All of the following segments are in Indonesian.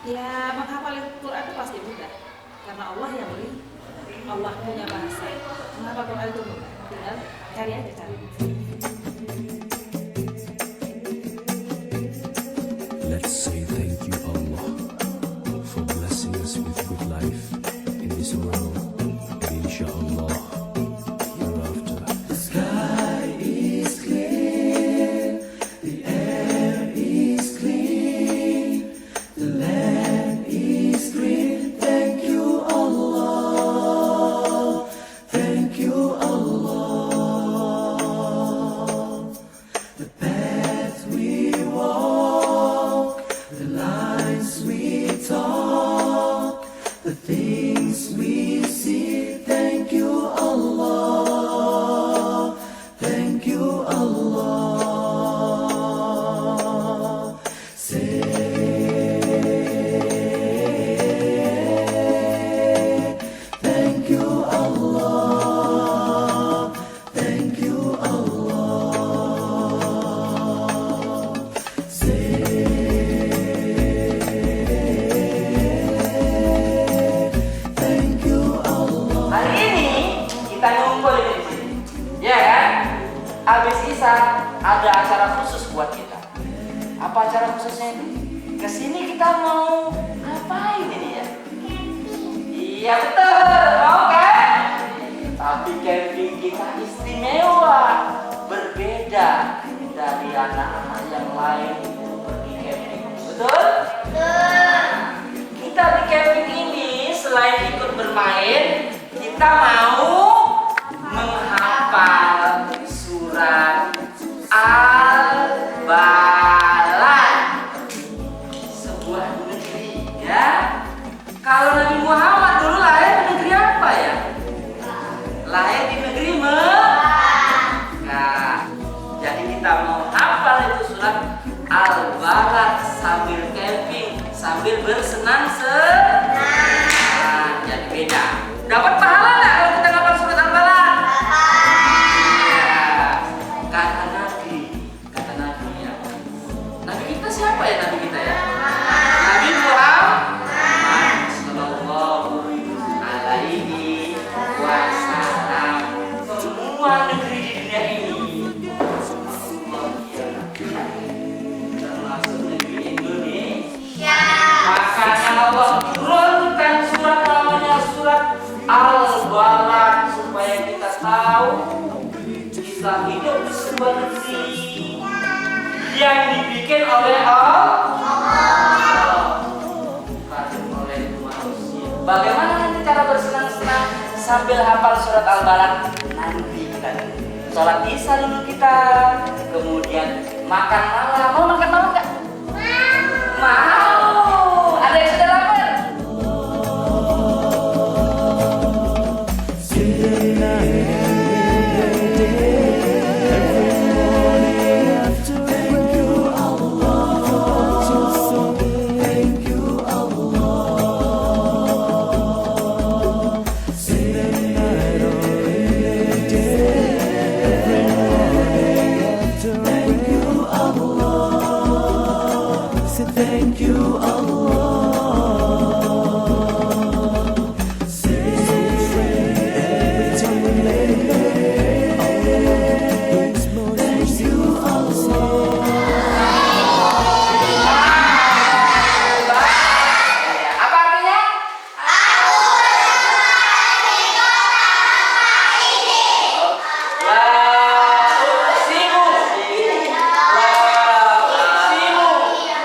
Ya, menghafal Quran itu pasti mudah. Karena Allah yang beri, Allah punya bahasa. Menghafal Quran itu mudah. Tinggal cari aja cari. Let's say thank you Allah for blessing us with good life in this world and inshallah hereafter. The sky is clear, the air is clean, the land is green. Thank you Allah, thank you Allah. The path we walk, the lines we talk, the things we see. Thank you Allah, thank you Allah. Say thank you Allah, thank you Allah. Say thank you Allah. Hari ini kita ngumpul di sini, ya kan? Habis Isya ada acara khusus buat kita. Apa acara khususnya itu? Kesini kita mau ngapain ini ya? Iya betul, mau kan? Tapi camping kita istimewa, berbeda dari anak-anak yang lain itu pergi camping. Betul? Kita di camping ini selain ikut bermain, kita mau menghafal surat Al-Balad, sebuah negeri ya. Kalau Nabi Muhammad dulu lahir di negeri apa ya? Lahir di negeri Mekah. Jadi kita mau hafal itu surat Al-Balad sambil camping, sambil bersenang-senang. Jadi beda. Dapat pahala nggak kalau kita hafal surat Al-Balad? Ya. Kata Nabi ya. Nabi kita siapa ya Nabi kita ya? Nabi Muhammad Sallallahu Alaihi Wasallam. Semua negeri di dunia ini termasuk negeri Indonesia. Makanya Allah turunkan surat namanya surat Al-Balad supaya kita tahu kita hidup di sebuah negeri yang dibikin oleh Allah, bukan oleh manusia. Bagaimana nanti cara bersenang-senang sambil hafal surat Al-Balad? Nanti kita sholat Isya dulu kita, kemudian makan malam. Mau makan malam nggak? Mau. Ada yang sudah lapar? Thank you Allah. Say every time we lay, thank you Allah. Apa artinya? La uqsimu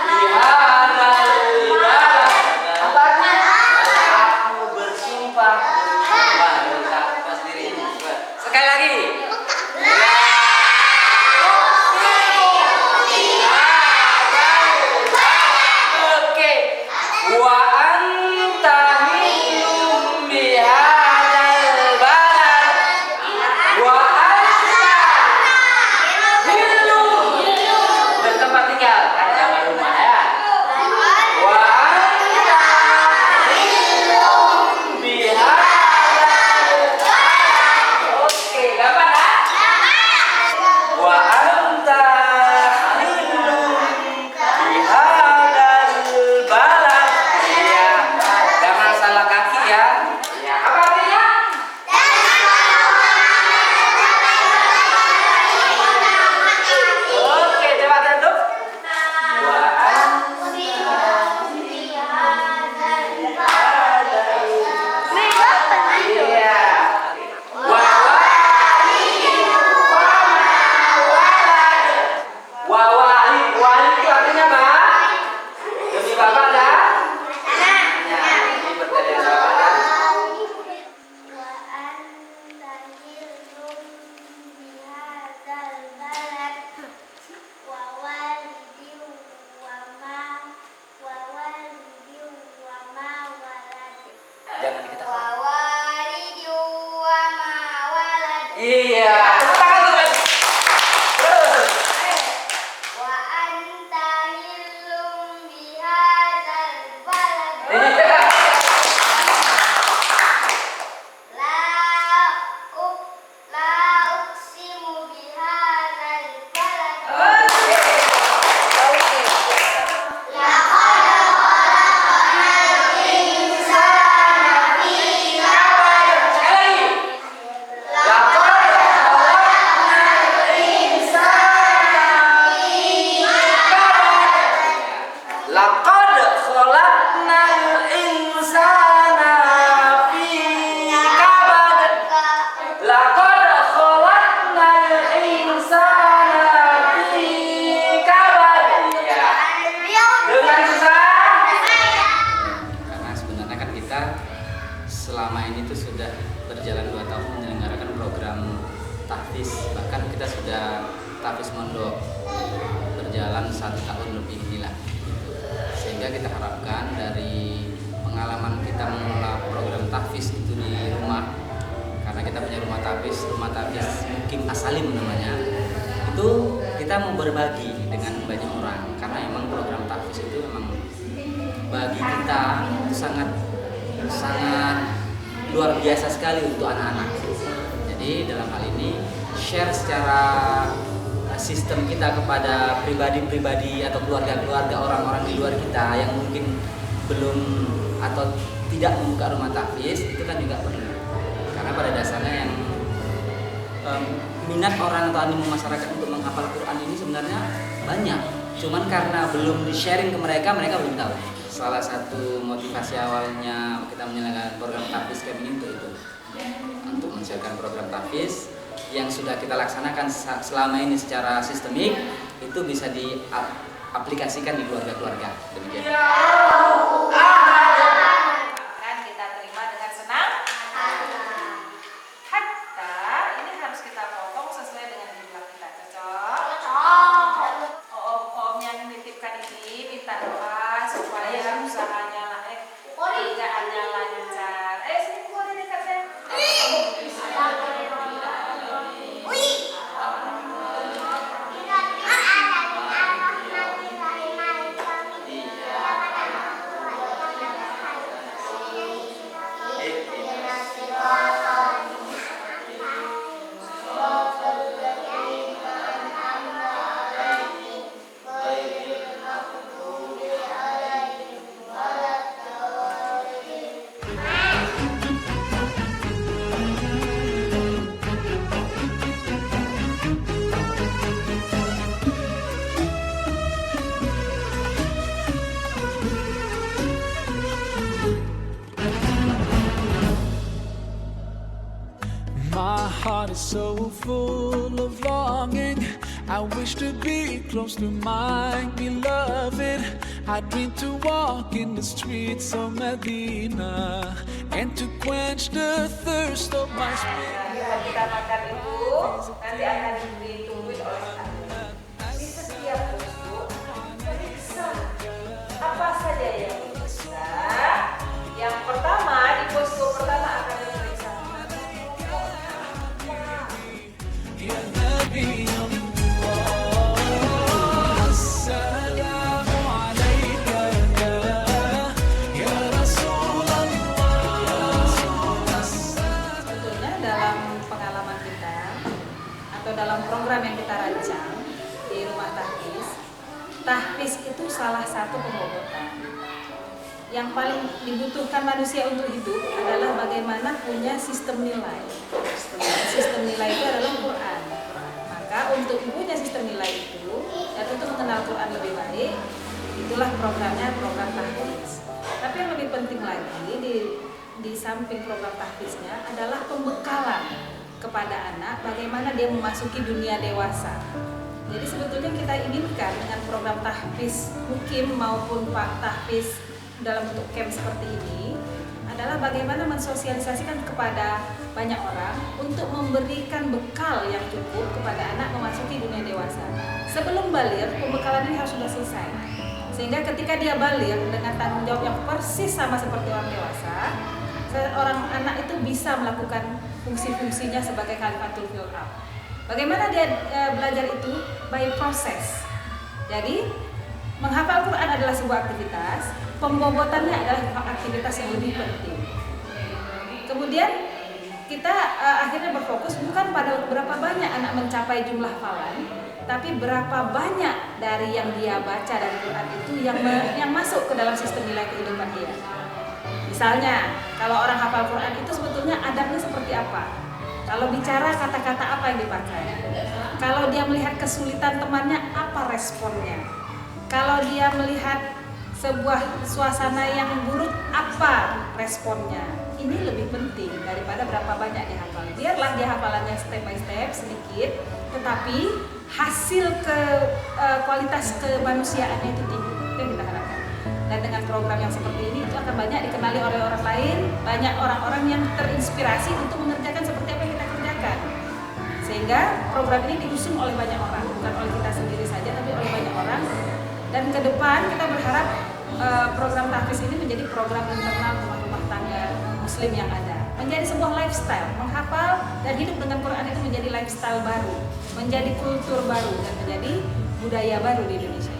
bihadzal Laqad khalaqnal insana fi kabad. Laqad khalaqnal insana fi kabad. Ya. Dengan susah. Karena sebenarnya kan kita selama ini tuh sudah berjalan 2 tahun menyelenggarakan program tahfiz, bahkan kita sudah tahfiz mondok berjalan 1 tahun lebih inilah, sehingga kita harapkan dari pengalaman kita mengelola program tahfiz itu di rumah, karena kita punya rumah tahfiz Mukim Asalim namanya, itu kita mau berbagi dengan banyak orang, karena memang program tahfiz itu memang bagi kita itu sangat luar biasa sekali untuk anak-anak. Jadi dalam hal ini share secara sistem kita kepada pribadi-pribadi atau keluarga-keluarga orang-orang di luar kita yang mungkin belum atau tidak membuka rumah tahfiz, itu kan juga perlu. Karena pada dasarnya yang minat orang atau animo masyarakat untuk menghafal Quran ini sebenarnya banyak. Cuman karena belum di-sharing ke mereka belum tahu. Salah satu motivasi awalnya kita menyelenggarakan program tahfiz kami itu untuk men-sharekan program tahfiz yang sudah kita laksanakan selama ini secara sistemik, itu bisa diaplikasikan di keluarga-keluarga. Demikian. Kan kita terima dengan senang. Hatta ini harus kita potong sesuai dengan jumlah kita. Cocok? Om yang menitipkan ini minta doa supaya usahanya kerjaannya lancar. Sini keluar dekatnya. My heart is so full of longing. I wish to be close to my beloved. I dream to walk in the streets of Medina and to quench the thirst of my spirit. Yang kita makan itu nanti akan ditungguin oleh saya. Di setiap posko periksa apa saja yang bisa. Yang pertama di posko pertama akan diperiksa. Ya Nabi Allah, Assalamu alaika ya Rasulullah. Sebetulnya dalam pengalaman kita atau dalam program yang kita rancang di rumah tahfiz itu salah satu pengobatan. Yang paling dibutuhkan manusia untuk hidup adalah bagaimana punya sistem nilai. Sistem nilai itu adalah Quran. Maka untuk punya sistem nilai itu dan untuk mengenal Quran lebih baik, itulah programnya, program tahfiz. Tapi yang lebih penting lagi di samping program tahfiznya adalah pembekalan kepada anak bagaimana dia memasuki dunia dewasa. Jadi sebetulnya kita inginkan dengan program tahfiz Mukim maupun Pak tahfiz dalam bentuk camp seperti ini adalah bagaimana mensosialisasikan kepada banyak orang untuk memberikan bekal yang cukup kepada anak memasuki dunia dewasa. Sebelum baligh, pembekalan ini harus sudah selesai. Sehingga ketika dia baligh dengan tanggung jawab yang persis sama seperti orang dewasa, seorang anak itu bisa melakukan fungsi-fungsinya sebagai khalifatul fil ardh. Bagaimana dia belajar itu? By proses. Jadi, menghafal Quran adalah sebuah aktivitas, pembobotannya adalah aktivitas yang lebih penting. Kemudian kita akhirnya berfokus bukan pada berapa banyak anak mencapai jumlah hafalan, tapi berapa banyak dari yang dia baca dari Quran itu yang masuk ke dalam sistem nilai kehidupan dia. Misalnya, kalau orang hafal Quran itu sebetulnya adabnya seperti apa? Kalau bicara kata-kata apa yang dipakai? Kalau dia melihat kesulitan temannya, apa responnya? Kalau dia melihat sebuah suasana yang buruk apa responnya. Ini lebih penting daripada berapa banyak dihafal. Biarlah dia hafalannya step by step sedikit, tetapi hasil kualitas kemanusiaannya itu tinggi. Itu yang kita harapkan. Dan dengan program yang seperti ini itu akan banyak dikenali oleh orang lain, banyak orang-orang yang terinspirasi untuk mengerjakan seperti apa yang kita kerjakan. Sehingga program ini diusung oleh banyak orang, bukan oleh kita sendiri saja, tapi oleh banyak orang. Dan ke depan kita berharap program tahfiz ini menjadi program internal rumah-rumah tangga Muslim yang ada, menjadi sebuah lifestyle. Menghafal dan hidup dengan Quran itu menjadi lifestyle baru, menjadi kultur baru, dan menjadi budaya baru di Indonesia.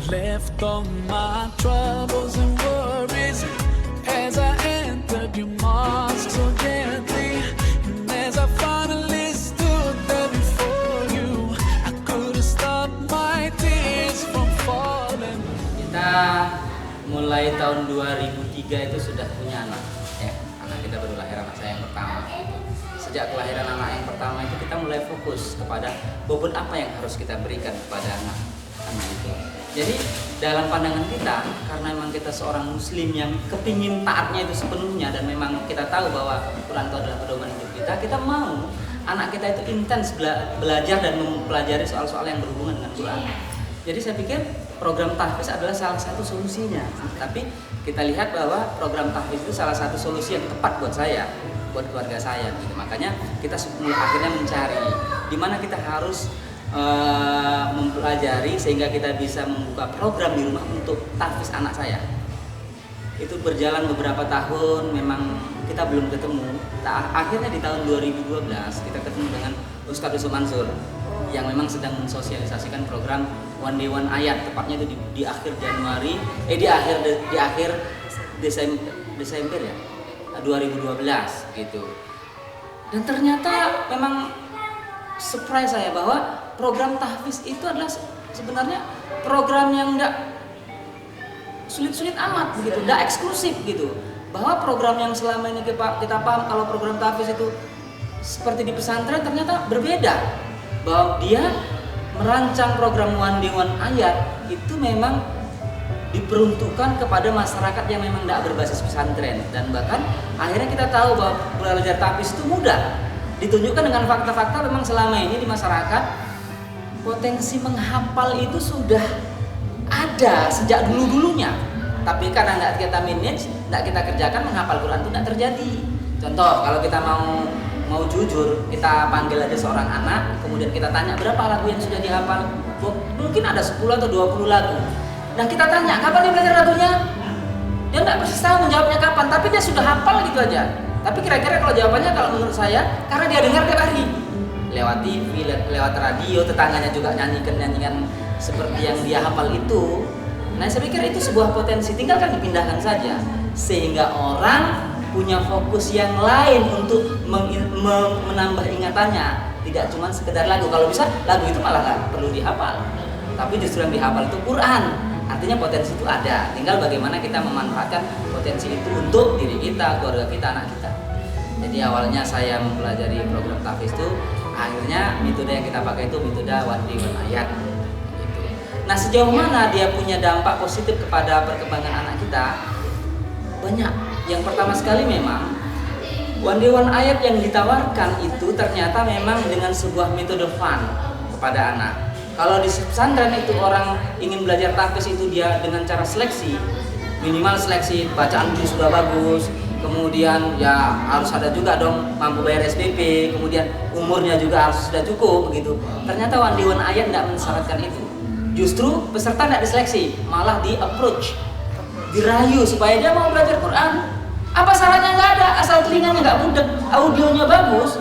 Left all my troubles and worries as I entered your mosque so gently, and as I finally stood there before you, I couldn't stop my tears from falling. Kita mulai tahun 2003 itu sudah punya anak, ya. Anak kita baru lahir, anak saya yang pertama. Sejak kelahiran anak yang pertama itu kita mulai fokus kepada bobot apa yang harus kita berikan kepada anak itu. Jadi dalam pandangan kita, karena memang kita seorang muslim yang kepingin taatnya itu sepenuhnya, dan memang kita tahu bahwa Quran itu adalah pedoman hidup kita mau anak kita itu intens belajar dan mempelajari soal-soal yang berhubungan dengan Quran. Jadi saya pikir program tahfiz adalah salah satu solusinya. Tapi kita lihat bahwa program tahfiz itu salah satu solusi yang tepat buat saya, buat keluarga saya. Gitu. Makanya kita akhirnya mencari di mana kita harus mempelajari sehingga kita bisa membuka program di rumah untuk tahfiz anak saya. Itu berjalan beberapa tahun, memang kita belum ketemu. Akhirnya di tahun 2012 kita ketemu dengan Ustadz Yusuf Mansur yang memang sedang mensosialisasikan program One Day One Ayat, tepatnya itu di akhir Januari, di akhir Desember ya, 2012 gitu. Dan ternyata memang surprise saya bahwa program tahfiz itu adalah sebenarnya program yang enggak sulit-sulit amat begitu, enggak eksklusif gitu. Bahwa program yang selama ini kita paham kalau program tahfiz itu seperti di pesantren, ternyata berbeda. Bahwa dia merancang program One Day One Ayat itu memang diperuntukkan kepada masyarakat yang memang enggak berbasis pesantren, dan bahkan akhirnya kita tahu bahwa belajar tahfiz itu mudah. Ditunjukkan dengan fakta-fakta memang selama ini di masyarakat potensi menghafal itu sudah ada sejak dulu-dulunya. Tapi karena nggak kita manage, nggak kita kerjakan, menghafal Quran itu nggak terjadi. Contoh, kalau kita mau jujur, kita panggil aja seorang anak, kemudian kita tanya berapa lagu yang sudah dihafal. Mungkin ada 10 atau 20 lagu. Nah kita tanya, kapan dia belajar lagunya? Dia nggak persis tahu menjawabnya kapan, tapi dia sudah hafal gitu aja. Tapi kira-kira kalau jawabannya, kalau menurut saya, karena dia dengar tiap hari lewat TV, lewat radio, tetangganya juga nyanyikan seperti yang dia hafal itu. Nah saya pikir itu sebuah potensi, tinggal kan dipindahkan saja sehingga orang punya fokus yang lain untuk menambah ingatannya, tidak cuma sekedar lagu. Kalau bisa lagu itu malah nggak perlu dihafal, tapi justru yang dihafal itu Quran. Artinya potensi itu ada, tinggal bagaimana kita memanfaatkan potensi itu untuk diri kita, keluarga kita, anak kita. Jadi awalnya saya mempelajari program tahfiz itu, akhirnya metode yang kita pakai itu metode One Day One Ayat gitu. Nah sejauh mana dia punya dampak positif kepada perkembangan anak kita? Banyak. Yang pertama sekali memang One Day One Ayat yang ditawarkan itu ternyata memang dengan sebuah metode fun kepada anak. Kalau di pesantren itu orang ingin belajar tahfiz itu dia dengan cara seleksi, minimal seleksi bacaan dia sudah bagus, kemudian ya harus ada juga dong mampu bayar SPP, kemudian umurnya juga harus sudah cukup begitu. Ternyata One Day One Ayat tidak mensyaratkan itu. Justru peserta tidak diseleksi, malah di approach, dirayu supaya dia mau belajar Quran. Apa syaratnya? Nggak ada, asal telinganya nggak budek, audionya bagus,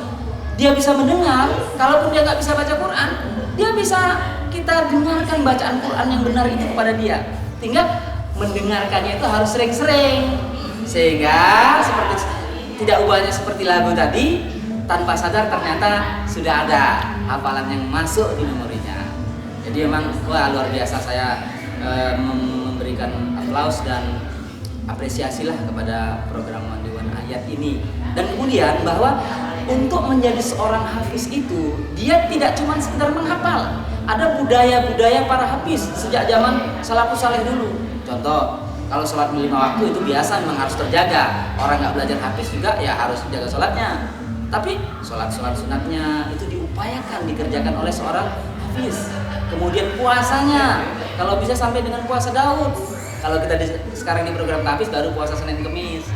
dia bisa mendengar. Kalaupun dia nggak bisa baca Quran, dia bisa kita dengarkan bacaan Quran yang benar itu kepada dia. Tinggal mendengarkannya itu harus sering-sering. Sehingga seperti tidak ubahnya seperti lagu tadi, tanpa sadar ternyata sudah ada hafalan yang masuk di memorinya. Jadi memang wah luar biasa, saya memberikan aplaus dan apresiasilah kepada program Mandiwan Ayat ini. Dan kemudian bahwa untuk menjadi seorang hafiz itu dia tidak cuma sekedar menghafal, ada budaya-budaya para hafiz sejak zaman salafus saleh dulu. Contoh, kalau sholat 5 waktu itu biasa memang harus terjaga. Orang nggak belajar hafiz juga ya harus jaga sholatnya. Tapi sholat sunatnya itu diupayakan dikerjakan oleh seorang hafiz. Kemudian puasanya, kalau bisa sampai dengan puasa Daud. Kalau kita sekarang di program hafiz baru puasa Senin Kemis.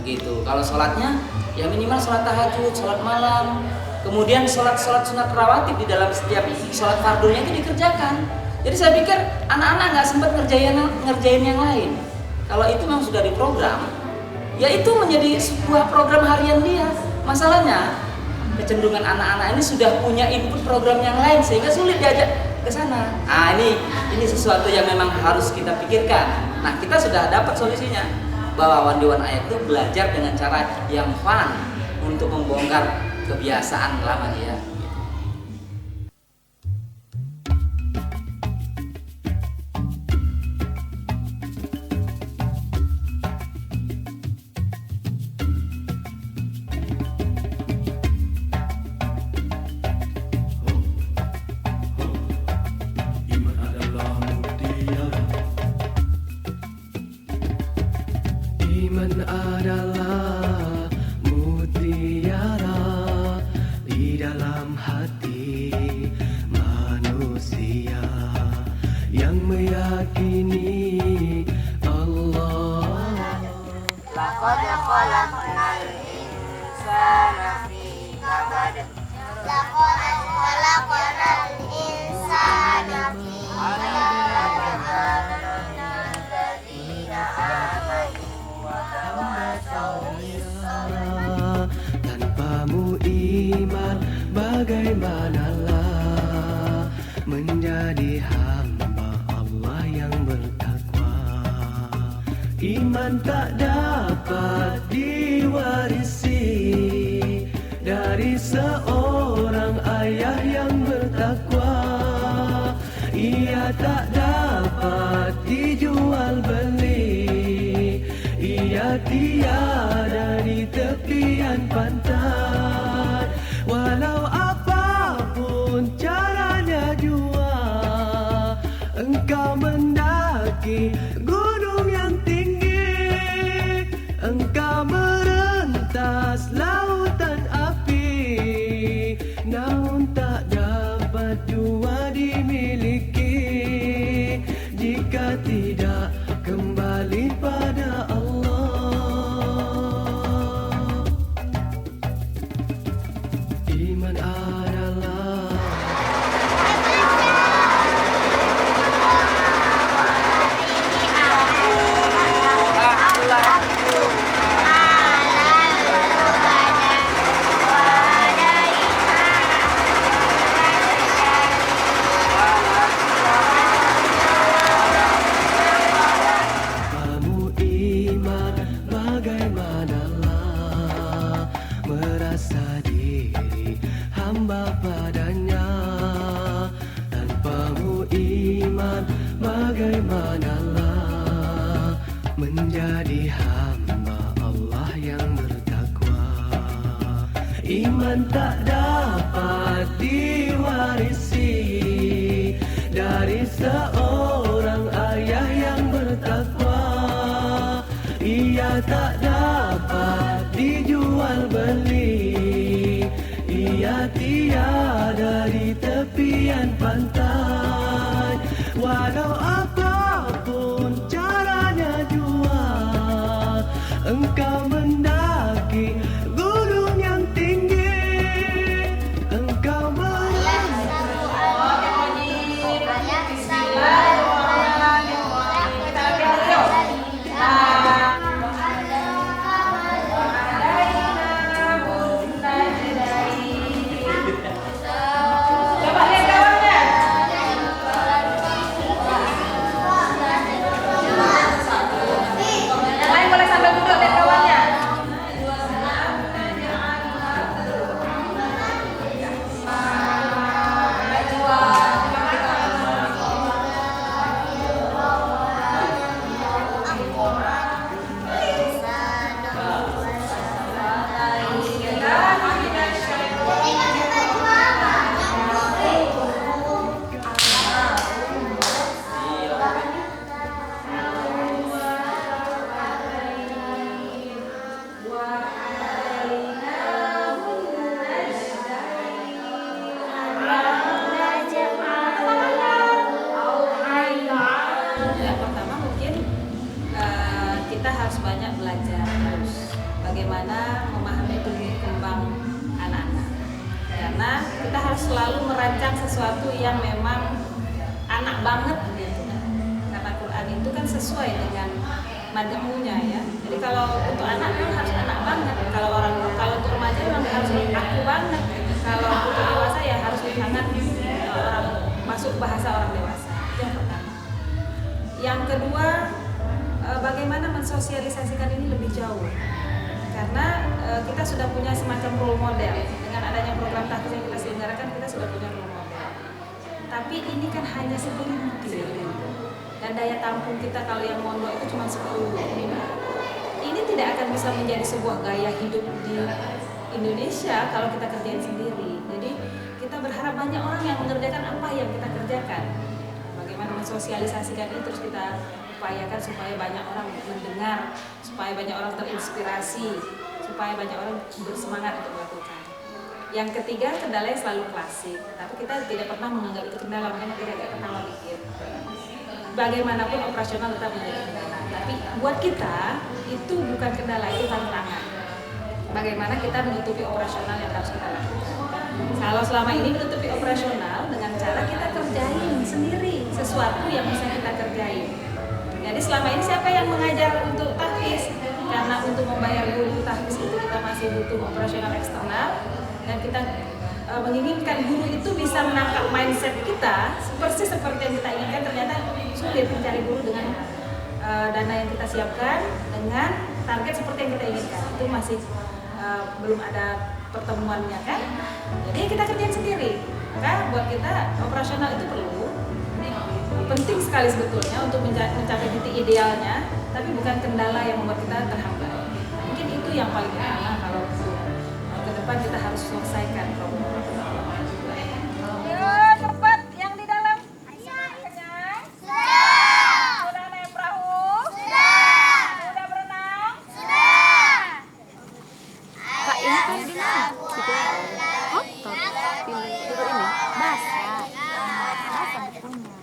Begitu. Kalau sholatnya ya minimal sholat tahajud, sholat malam. Kemudian sholat sunat rawatib di dalam setiap sholat fardunya itu dikerjakan. Jadi saya pikir anak-anak nggak sempat ngerjain yang lain. Kalau itu memang sudah diprogram, ya itu menjadi sebuah program harian dia. Masalahnya kecenderungan anak-anak ini sudah punya input program yang lain sehingga sulit diajak ke sana. Nah ini sesuatu yang memang harus kita pikirkan. Nah kita sudah dapat solusinya bahwa Mandiwan Ayat itu belajar dengan cara yang fun untuk membongkar kebiasaan lama dia. Iman adalah mutiara. Iman adalah mutiara di dalam hati manusia yang meyakini Allah. لقد خلقنا الإنسان في كبد لقد خلقنا الإنسان في كبد الذين آمنوا وتواصوا بالصبر. Tanpamu iman bagaimanalah menjadi hamba Allah yang bertakwa. Iman tak dapat diwarisi dari seorang ayah yang bertakwa. Ia tak dapat dijual beli. Ia tiada di tepian pantai. Walau apapun caranya jua, engkau mendaki gunung yang tinggi, engkau merentas lautan api, namun tak dapat jua dimiliki jika tidak kembali pada Allah. Iman adalah kamu iman bagaimanalah merasa diri hamba padanya. Tanpamu iman bagaimanalah menjadi hamba Allah yang bertakwa. Iman tak dapat diwarisi dari seorang ayah yang bertakwa. Ia tak dapat dijual beli. Ia tiada di tepian pantai. Walau apapun caranya jua, engkau mendaki gunung yang tinggi, engkau Coba lihat kawannya. Yang lain boleh sambil duduk, lihat banyak belajar terus bagaimana memahami tumbuh kembang anak-anak. Karena kita harus selalu merancang sesuatu yang memang anak banget gitu. Karena Quran itu kan sesuai dengan madhunya ya. Jadi kalau untuk anak memang harus anak banget. Kalau untuk remaja memang harus aku banget. Kalau untuk dewasa ya harus sangat orang masuk bahasa orang dewasa. Itu yang pertama. Yang kedua, bagaimana mensosialisasikan ini lebih jauh. Karena kita sudah punya semacam role model. Dengan adanya program tahfiz yang kita selenggarakan, kita sudah punya role model. Tapi ini kan hanya segelintir. Dan daya tampung kita kalau yang mondok itu cuma 10. Ini tidak akan bisa menjadi sebuah gaya hidup di Indonesia kalau kita kerjain sendiri. Jadi kita berharap banyak orang yang mengerjakan apa yang kita kerjakan. Bagaimana mensosialisasikan itu terus kita upayakan supaya banyak orang mendengar, supaya banyak orang terinspirasi, supaya banyak orang bersemangat untuk melakukan. Yang ketiga, kendalanya selalu klasik, tapi kita tidak pernah menganggap itu kendala, makanya tidak ketawa dikit. Bagaimanapun operasional tetap menjadi kendala, tapi buat kita itu bukan kendala, itu tantangan. Bagaimana kita menutupi operasional yang harus kita lakukan. Kalau selama ini menutupi operasional dengan cara kita kerjain sendiri sesuatu yang bisa kita kerjain. Jadi selama ini siapa yang mengajar untuk tahfiz? Karena untuk membayar guru tahfiz itu kita masih butuh operasional eksternal dan kita menginginkan guru itu bisa menangkap mindset kita persis seperti yang kita inginkan. Ternyata sulit mencari guru dengan dana yang kita siapkan dengan target seperti yang kita inginkan. Itu masih belum ada pertemuannya kan. Jadi kita kerjain sendiri. Maka buat kita operasional itu perlu. Penting sekali sebetulnya untuk mencapai titik idealnya, tapi bukan kendala yang membuat kita terhambat. Mungkin itu yang paling utama kalau ke depan kita harus selesaikan problem-problem. Cepat yang di dalam. Kenyang? Sudah naik perahu? Sudah berenang? Kak, ini kan di mana? Kotor. Tidur ini basah. Basah betulnya.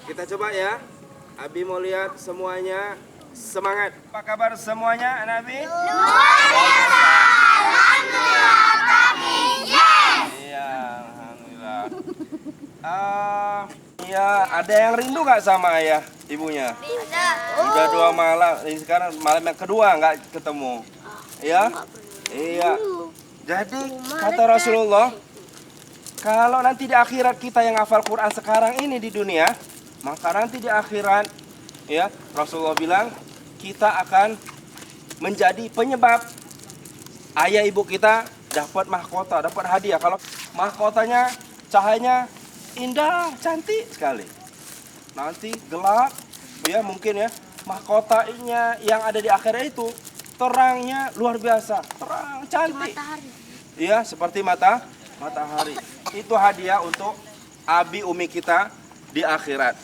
Kita coba ya. Abi mau lihat semuanya semangat. Apa kabar semuanya, anak Abi? Iya, alhamdulillah. Iya, ada yang rindu nggak sama ayah, ibunya? Udah 2 malam, ini sekarang malam yang kedua nggak ketemu. Iya? Iya. Jadi kata Rasulullah, kalau nanti di akhirat kita yang hafal Quran sekarang ini di dunia, maka nanti di akhirat, ya Rasulullah bilang kita akan menjadi penyebab ayah ibu kita dapat mahkota, dapat hadiah. Kalau mahkotanya cahayanya indah, cantik sekali. nanti gelap, ya mungkin ya. Mahkotanya yang ada di akhirat itu terangnya luar biasa, terang cantik. Iya, seperti matahari. Itu hadiah untuk abi umi kita di akhirat.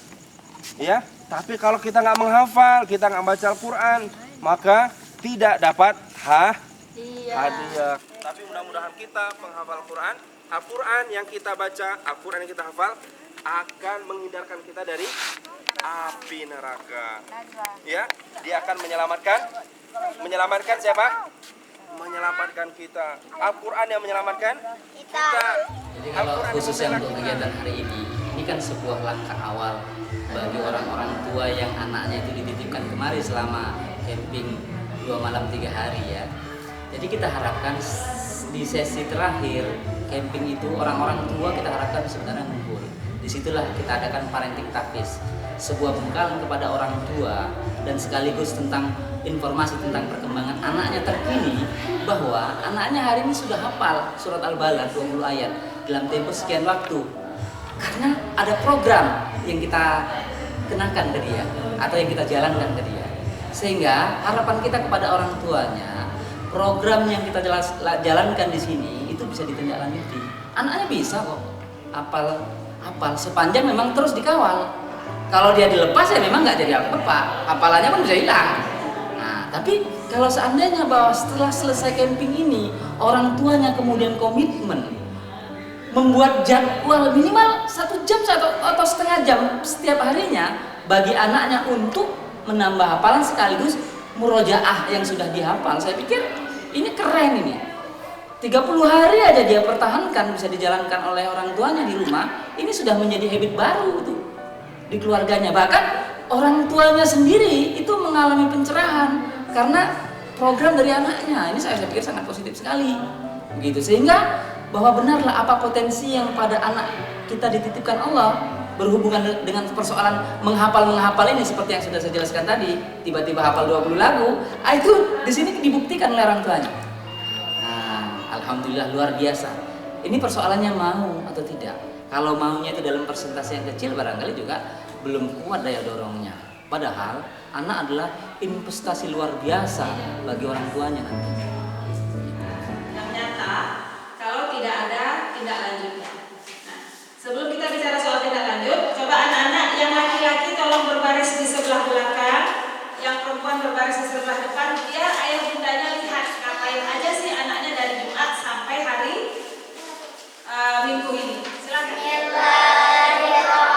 Ya, tapi kalau kita nggak menghafal, kita nggak baca Al-Quran, maka tidak dapat hadiah. Tapi mudah-mudahan kita penghafal Al-Quran, Al-Quran yang kita baca, Al-Quran yang kita hafal akan menghindarkan kita dari api neraka. Ya, dia akan menyelamatkan siapa? Menyelamatkan kita. Al-Quran yang menyelamatkan kita. Jadi kalau khususnya untuk kegiatan hari ini kan sebuah langkah awal bagi orang-orang tua yang anaknya itu dititipkan kemari selama camping 2 malam 3 hari ya. Jadi kita harapkan di sesi terakhir camping itu orang-orang tua kita harapkan sebenarnya ngumpul. Disitulah kita adakan parenting tahfiz, sebuah bekalan kepada orang tua dan sekaligus tentang informasi tentang perkembangan anaknya terkini, bahwa anaknya hari ini sudah hafal surat Al-Balad 20 ayat dalam tempo sekian waktu, karena ada program yang kita kenakan ke dia atau yang kita jalankan ke dia. Sehingga harapan kita kepada orang tuanya, program yang kita jalankan di sini itu bisa ditindaklanjuti. Anaknya bisa kok hafal sepanjang memang terus dikawal. Kalau dia dilepas ya memang nggak jadi apa-apa, hafalannya pun bisa hilang. Nah, tapi kalau seandainya bahwa setelah selesai camping ini orang tuanya kemudian komitmen membuat jadwal minimal 1 jam atau setengah jam setiap harinya bagi anaknya untuk menambah hafalan sekaligus murojaah yang sudah dihafal, saya pikir ini keren ini. 30 hari aja dia pertahankan, bisa dijalankan oleh orang tuanya di rumah, ini sudah menjadi habit baru itu di keluarganya. Bahkan orang tuanya sendiri itu mengalami pencerahan karena program dari anaknya. Ini saya pikir sangat positif sekali begitu, sehingga bahwa benarlah apa potensi yang pada anak kita dititipkan Allah berhubungan dengan persoalan menghafal ini, seperti yang sudah saya jelaskan tadi, tiba-tiba hafal 20 lagu, itu di sini dibuktikan oleh orang tuanya. Nah, alhamdulillah luar biasa. Ini persoalannya mau atau tidak. Kalau maunya itu dalam persentase yang kecil barangkali juga belum kuat daya dorongnya. Padahal anak adalah investasi luar biasa bagi orang tuanya nanti. Yang nyata, kalau tidak ada tindak lanjutnya. Nah, sebelum kita bicara soal tindak lanjut, coba anak-anak yang laki-laki tolong berbaris di sebelah belakang, yang perempuan berbaris di sebelah depan, biar ayah bundanya lihat ngapain aja sih anaknya dari Jumat sampai hari Minggu ini. Silakan. Allah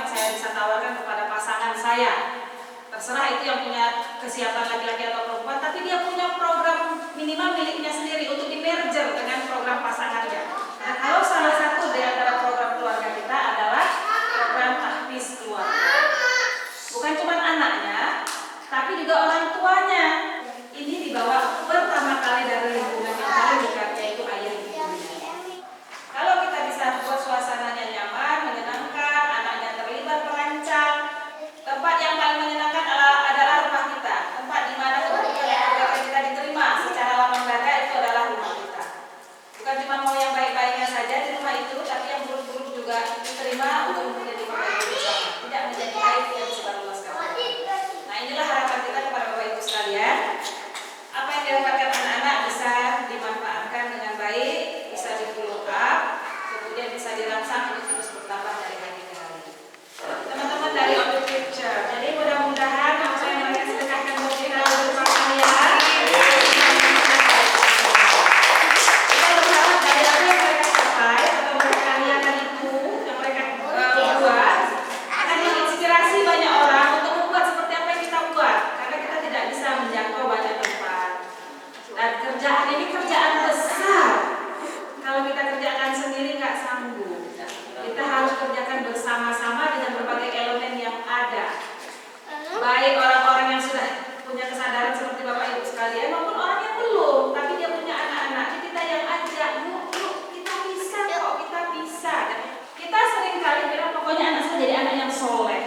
yang saya bisa tawarkan kepada pasangan saya. Terserah itu yang punya kesiapan laki-laki atau perempuan, tapi dia punya program minimal miliknya sendiri untuk di-merger dengan program pasangannya. Nah, kalau salah satu di antara program keluarga kita adalah program tahfiz keluarga. Bukan cuma anaknya, tapi juga orang tuanya. Ini dibawa pertama kali dari lingkungan yang paling dekat, yaitu ayah ibunya. Kalau kita bisa buat suasananya nyaman, menyenangkan, anaknya terlibat merancang, tempat yang paling menyenangkan adalah rumah kita. Tempat di mana keluarga kita diterima secara lapang dada, itu adalah rumah kita. Bukan cuma mau yang baik-baiknya saja di rumah itu, tapi yang buruk-buruk juga diterima untuk menjadi baik bersama, tidak menjadi aib yang disebarluaskan. Nah, inilah harapan kita kepada Bapak Ibu sekalian. Apa yang didapatkan anak-anak bisa dimanfaatkan dengan baik, bisa di-follow up, kemudian bisa dirangsang untuk terus bertambah dari hari ke hari. Teman-teman dari Object Picture, jadi mudah-mudahan apa yang mereka sedekahkan buat kita berupa kalian. Kita berharap dari apa yang mereka capai atau mereka karyakan itu yang mereka buat akan menginspirasi banyak orang untuk membuat seperti apa yang kita buat, karena kita tidak bisa menjangkau banyak tempat. Dan kerjaan ini kerjaan besar. Kalau kita kerjakan sendiri nggak sanggup. Kita harus kerjakan bersama-sama dengan berbagai elemen yang ada. Baik orang-orang yang sudah punya kesadaran seperti Bapak Ibu sekalian maupun orang yang belum, tapi dia punya anak-anak. Kita yang ajak, yuk kita bisa kok, kita bisa. Dan kita sering kali bilang pokoknya anak saya jadi anak yang soleh.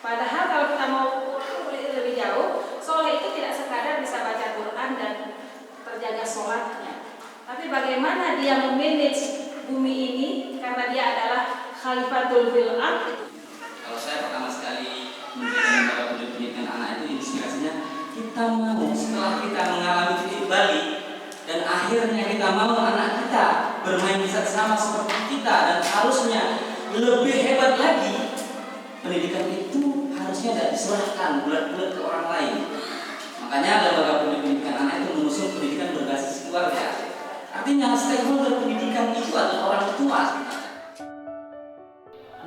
Padahal kalau kita mau lebih jauh, soleh itu tidak sekadar bisa baca Quran dan terjaga sholatnya, tapi bagaimana dia memanage bumi ini, karena dia adalah khalifatul fil ard. Kalau saya pertama sekali memberikan kepada pendidikan anak itu inspirasinya, kita mau setelah kita mengalami titik balik dan akhirnya kita mau anak kita bermain di sama seperti kita dan harusnya lebih hebat lagi, pendidikan itu harusnya tidak diserahkan bulat-bulat ke orang lain. Makanya lembaga pendidikan anak itu mengusung pendidikan berbasis keluarga. Artinya stakeholder pendidikan itu adalah orang tua.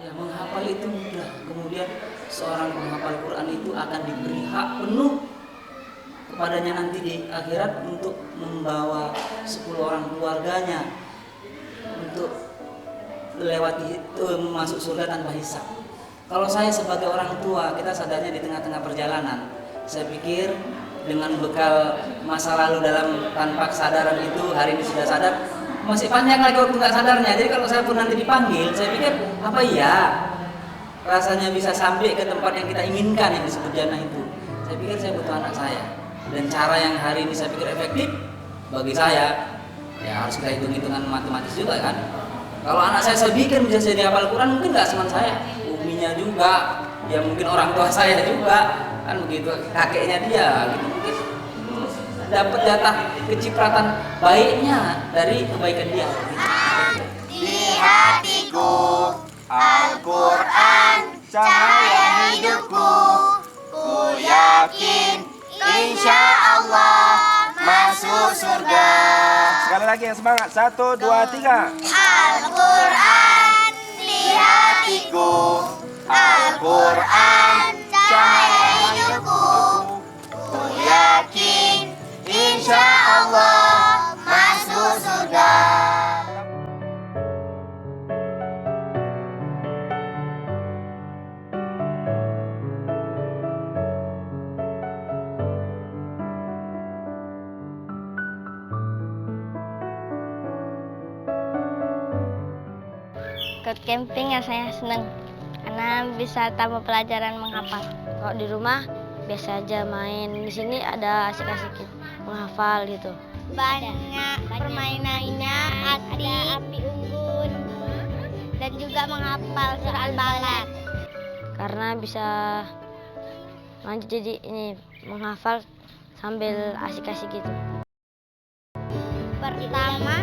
Ya, menghafal itu mudah. Kemudian seorang penghafal Quran itu akan diberi hak penuh kepadanya nanti di akhirat untuk membawa 10 orang keluarganya untuk melewati itu masuk surga tanpa hisab. Kalau saya sebagai orang tua, kita sadarnya di tengah-tengah perjalanan. Saya pikir dengan bekal masa lalu dalam tanpa kesadaran itu, hari ini sudah sadar, masih panjang lagi waktu nggak sadarnya. Jadi kalau saya pun nanti dipanggil, saya pikir apa iya rasanya bisa sampai ke tempat yang kita inginkan yang disebut jannah itu. Saya pikir saya butuh anak saya, dan cara yang hari ini saya pikir efektif bagi saya, ya harus kita hitung-hitungan matematis juga kan. Kalau anak saya bikin bisa jadi hafal Quran, mungkin nggak cuma saya, uminya juga, ya mungkin orang tua saya juga, kan begitu, kakeknya dia, gitu mungkin dapat jatah kecipratan baiknya dari kebaikan dia. Di hatiku Al-Quran cahaya hidupku, ku yakin insya Allah masuk surga. Sekali lagi yang semangat, 1, 2, 3. Al-Quran di hatiku, Al-Quran cahaya hidupku, ku yakin insya Allah masuk surga. Ikut camping ya saya seneng karena bisa tambah pelajaran menghafal. Kalau di rumah biasa aja main, di sini ada asik-asik menghafal gitu. Banyak permainannya, ada api unggun dan juga menghafal surah Al-Balad. Karena bisa lanjut jadi ini menghafal sambil asik-asik gitu. Pertama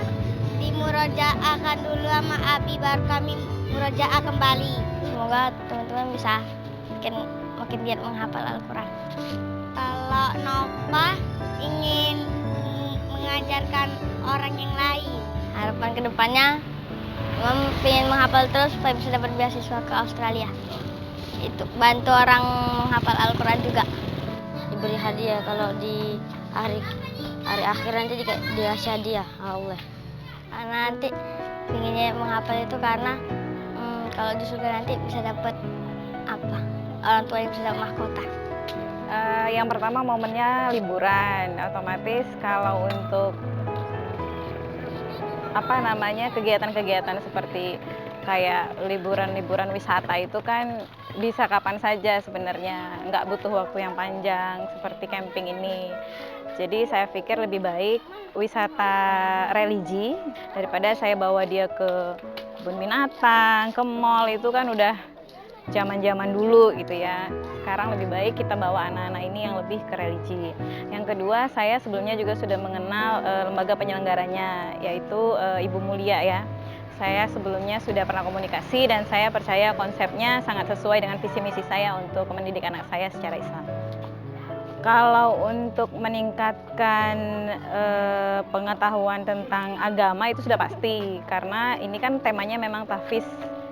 dimurojaahkan dulu sama Abi, baru kami murojaah kembali. Semoga teman-teman bisa makin giat menghafal Al-Quran. Kalau Nova ingin mengajarkan orang yang lain, harapan kedepannya Pengen menghafal terus supaya bisa dapat beasiswa ke Australia. Itu bantu orang menghafal Al-Quran juga. Diberi hadiah kalau di hari akhir nanti dikasih hadiah Allah. Karena nanti pengennya menghafal itu karena kalau di surga nanti bisa dapat orang tua yang bisa dapat mahkota. Yang pertama momennya liburan, otomatis kalau untuk kegiatan-kegiatan seperti kayak liburan wisata itu kan bisa kapan saja sebenarnya, nggak butuh waktu yang panjang seperti camping ini. Jadi saya pikir lebih baik wisata religi daripada saya bawa dia ke kebun binatang, ke mall, itu kan udah zaman-zaman dulu gitu ya. Sekarang lebih baik kita bawa anak-anak ini yang lebih ke religi. Yang kedua, saya sebelumnya juga sudah mengenal lembaga penyelenggaranya, yaitu Ibu Mulia ya. Saya sebelumnya sudah pernah komunikasi dan saya percaya konsepnya sangat sesuai dengan visi misi saya untuk mendidik anak saya secara Islam. Kalau untuk meningkatkan pengetahuan tentang agama itu sudah pasti, karena ini kan temanya memang tahfiz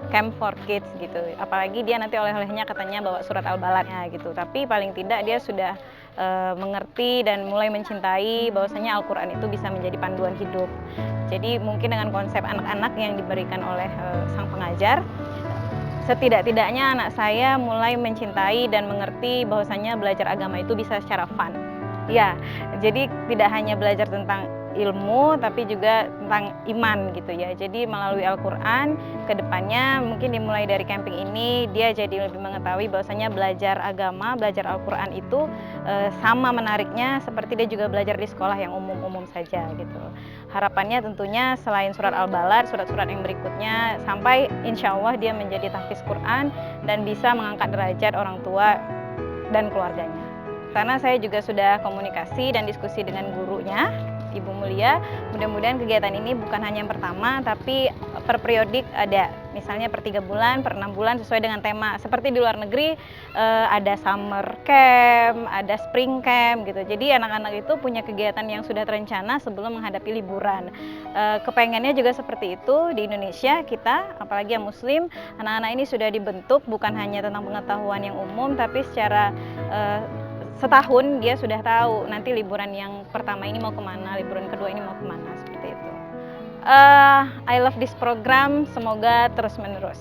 Camp for Kids gitu. Apalagi dia nanti oleh-olehnya katanya bawa surat Al-Baladnya gitu. Tapi paling tidak dia sudah mengerti dan mulai mencintai bahwasanya Al-Quran itu bisa menjadi panduan hidup. Jadi mungkin dengan konsep anak-anak yang diberikan oleh sang pengajar, setidak-tidaknya anak saya mulai mencintai dan mengerti bahwasanya belajar agama itu bisa secara fun. Ya, jadi tidak hanya belajar tentang ilmu tapi juga tentang iman gitu ya. Jadi melalui Al-Quran kedepannya mungkin dimulai dari camping ini dia jadi lebih mengetahui bahwasanya belajar agama, belajar Al-Quran itu sama menariknya seperti dia juga belajar di sekolah yang umum-umum saja gitu. Harapannya tentunya selain surat Al-Balad, surat-surat yang berikutnya sampai insya Allah dia menjadi tahfiz Quran dan bisa mengangkat derajat orang tua dan keluarganya. Karena saya juga sudah komunikasi dan diskusi dengan gurunya, Ibu Mulia, mudah-mudahan kegiatan ini bukan hanya yang pertama, tapi per periodik ada, misalnya per 3 bulan, per 6 bulan sesuai dengan tema. Seperti di luar negeri ada summer camp, ada spring camp gitu. Jadi anak-anak itu punya kegiatan yang sudah terencana sebelum menghadapi liburan. Kepengennya juga seperti itu di Indonesia kita, apalagi yang Muslim, anak-anak ini sudah dibentuk bukan hanya tentang pengetahuan yang umum, tapi secara setahun dia sudah tahu nanti liburan yang pertama ini mau kemana, liburan kedua ini mau kemana, seperti itu. I love this program, semoga terus menerus.